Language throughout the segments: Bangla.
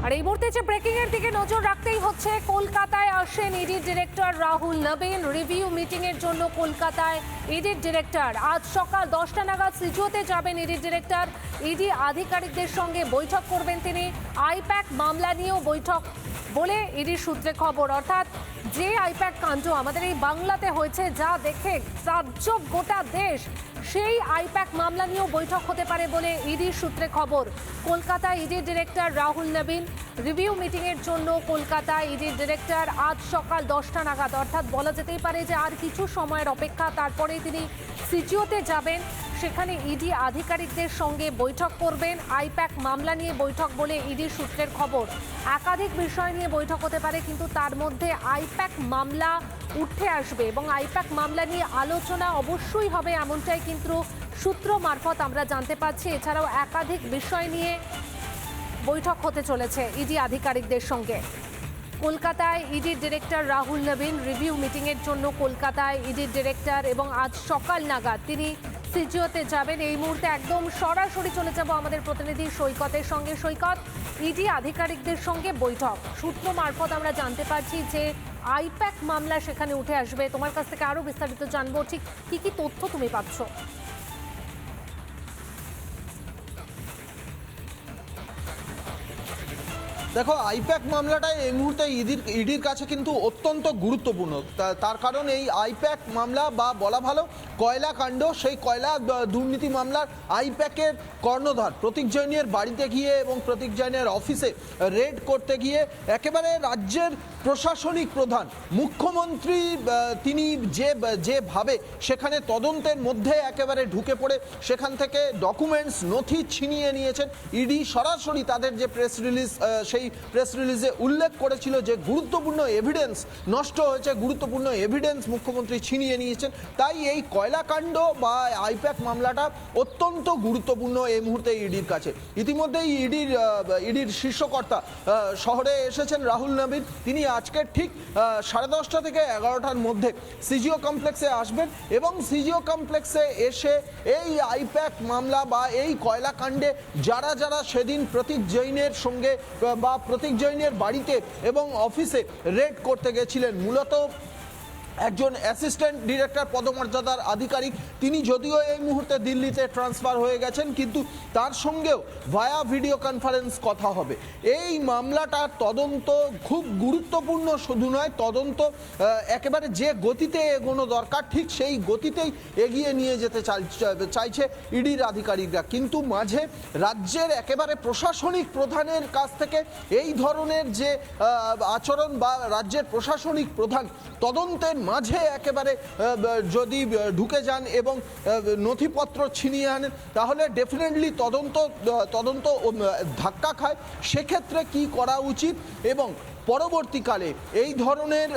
আর এই মুহূর্তে যে ব্রেকিং এর দিকে নজর রাখতেই হচ্ছে, কলকাতায় আসেন ইডি ডিরেক্টর রাহুল নবীন। রিভিউ মিটিং এর জন্য কলকাতায় ইডি ডিরেক্টর আজ সকাল 10টা নাগাদ সিজুতে যাবেন ইডি ডিরেক্টর। ইডি আধিকারিকদের সঙ্গে বৈঠক করবেন তিনি। আইপ্যাক মামলা নিয়েও বৈঠক বলে ইডির সূত্রে খবর। অর্থাৎ যে আইপ্যাক কাণ্ড আমাদের এই বাংলাতে হয়েছে, যা দেখে তাজ্জব গোটা দেশ, সেই আইপ্যাক মামলা নিয়েও বৈঠক হতে পারে বলে ইডির সূত্রে খবর। কলকাতায় ইডির ডিরেক্টর রাহুল নবীন রিভিউ মিটিংয়ের জন্য কলকাতায় ইডির ডিরেক্টর আজ সকাল 10টা নাগাদ, অর্থাৎ বলা যেতেই পারে যে আর কিছু সময়ের অপেক্ষা, তারপরেই তিনি সিজিওতে যাবেন। সেখানে ইডি আধিকারিকদের সঙ্গে বৈঠক করবেন। আইপ্যাক মামলা নিয়ে বৈঠক বলে ইডির সূত্রের খবর। একাধিক বিষয় নিয়ে বৈঠক হতে পারে, কিন্তু তার মধ্যে আইপ্যাক মামলা উঠে আসবে এবং আইপ্যাক মামলা নিয়ে আলোচনা অবশ্যই হবে, এমনটাই কিন্তু সূত্র মারফত আমরা জানতে পারছি। এছাড়াও একাধিক বিষয় নিয়ে বৈঠক হতে চলেছে ইডি আধিকারিকদের সঙ্গে। কলকাতায় ইডির ডিরেক্টর রাহুল নবীন রিভিউ মিটিংয়ের জন্য কলকাতায় ইডির ডিরেক্টর, এবং আজ সকাল নাগাদ তিনি সিজিওতে যাবেন। এই মুহূর্তে একদম সরাসরি চলে যাব আমাদের প্রতিনিধি সৈকতের সঙ্গে। সৈকত, ইডি আধিকারিকদের সঙ্গে বৈঠক, সূত্র মারফত আমরা জানতে পারছি যে আইপ্যাক মামলা সেখানে উঠে আসবে। তোমার কাছ থেকে আরো বিস্তারিত জানবো, ঠিক কি কি তথ্য তুমি পাচ্ছ? দেখো, আইপ্যাক মামলাটা এই মুহূর্তে ইডির কাছে কিন্তু অত্যন্ত গুরুত্বপূর্ণ। তার কারণ এই আইপ্যাক মামলা, বা বলা ভালো কয়লা কাণ্ড, সেই কয়লা দুর্নীতি মামলার আইপ্যাকের কর্ণধার প্রতীক জৈনের বাড়িতে গিয়ে এবং প্রতীক জৈনের অফিসে রেড করতে গিয়ে একেবারে রাজ্যের প্রশাসনিক প্রধান মুখ্যমন্ত্রী তিনি যেভাবে সেখানে তদন্তের মধ্যে একেবারে ঢুকে পড়ে সেখান থেকে ডকুমেন্টস, নথি ছিনিয়ে নিয়েছেন। ইডি সরাসরি তাদের যে প্রেস রিলিজ, সেই প্রেস রিলিজে উল্লেখ করেছিল যে গুরুত্বপূর্ণ এভিডেন্স নষ্ট হয়েছে, গুরুত্বপূর্ণ এভিডেন্স মুখ্যমন্ত্রী ছিনিয়ে নিয়েছেন। তাই এই কয়লাকাণ্ড বা আইপ্যাক মামলাটা অত্যন্ত গুরুত্বপূর্ণ এই মুহূর্তে ইডির কাছে। ইতিমধ্যেই ইডির শীর্ষকর্তা শহরে এসেছেন রাহুল নবীন। তিনি আজকে ঠিক 10:30 থেকে 11টার মধ্যে সিজিও কমপ্লেক্সে আসবেন এবং সিজিও কমপ্লেক্সে এসে এই আইপ্যাক মামলা বা এই কয়লাকাণ্ডে যারা যারা সেদিন প্রতীক জৈনের সঙ্গে বা প্রতীক জৈনের বাড়িতে এবং অফিসে রেড করতে গেছিলেন, মূলত একজন অ্যাসিস্ট্যান্ট ডিরেক্টর পদমর্যাদার আধিকারিক, তিনি যদিও এই মুহূর্তে দিল্লিতে ট্রান্সফার হয়ে গেছেন, কিন্তু তার সঙ্গেও ভায়া ভিডিও কনফারেন্স কথা হবে। এই মামলাটার তদন্ত খুব গুরুত্বপূর্ণ, শুধু নয়, তদন্ত একেবারে যে গতিতে এগোনো দরকার ঠিক সেই গতিতেই এগিয়ে নিয়ে যেতে চাইছে ইডির আধিকারিকরা। কিন্তু মাঝে রাজ্যের একেবারে প্রশাসনিক প্রধানের কাছ থেকে এই ধরনের যে আচরণ, বা রাজ্যের প্রশাসনিক প্রধান তদন্তের মাঝে একেবারে যদি ঢুকে যান এবং নথিপত্র ছিনিয়ে আনেন, তাহলে ডেফিনেটলি তদন্ত ধাক্কা খায়। সেক্ষেত্রে কি করা উচিত, এবং পরবর্তীকালে এই ধরনের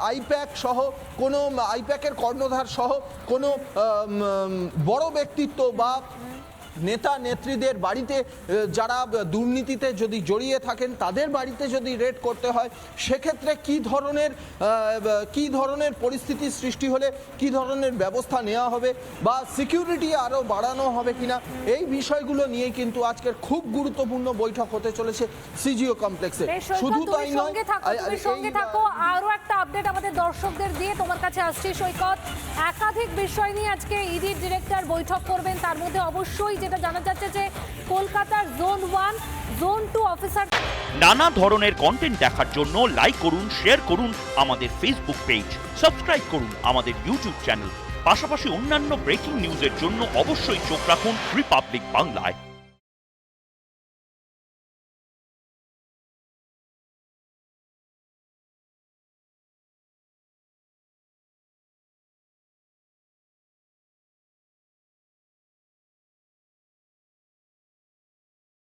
আইপ্যাক সহ কোনো আইপ্যাকের কর্ণধার সহ কোনো বড় ব্যক্তিত্ব বা নেতা নেত্রীদের বাড়িতে যারা দুর্নীতিতে যদি জড়িয়ে থাকেন, তাদের বাড়িতে যদি রেড করতে হয়, সেক্ষেত্রে কি ধরনের পরিস্থিতির সৃষ্টি হলে কি ধরনের ব্যবস্থা নেওয়া হবে, বা সিকিউরিটি আরও বাড়ানো হবে কিনা, এই বিষয়গুলো নিয়েই কিন্তু আজকের খুব গুরুত্বপূর্ণ বৈঠক হতে চলেছে সিজিও কমপ্লেক্সে। শুধু তাই নয়, সঙ্গে থাকো, আরো একটা আপডেট আমাদের দর্শকদের দিয়ে তোমার কাছে আসছে সৈকত। একাধিক বিষয় নিয়ে আজকে ইডির ডিরেক্টর বৈঠক করবেন। তার মধ্যে অবশ্যই যেটা জানা যাচ্ছে যে কলকাতার জোন 1, জোন 2 অফিসার। নানা ধরনের কন্টেন্ট দেখার জন্য লাইক করুন, শেয়ার করুন আমাদের ফেসবুক পেজ, সাবস্ক্রাইব করুন আমাদের ইউটিউব চ্যানেল। পাশাপাশি অন্যান্য ব্রেকিং নিউজের জন্য অবশ্যই চোখ রাখুন রিপাবলিক বাংলায়।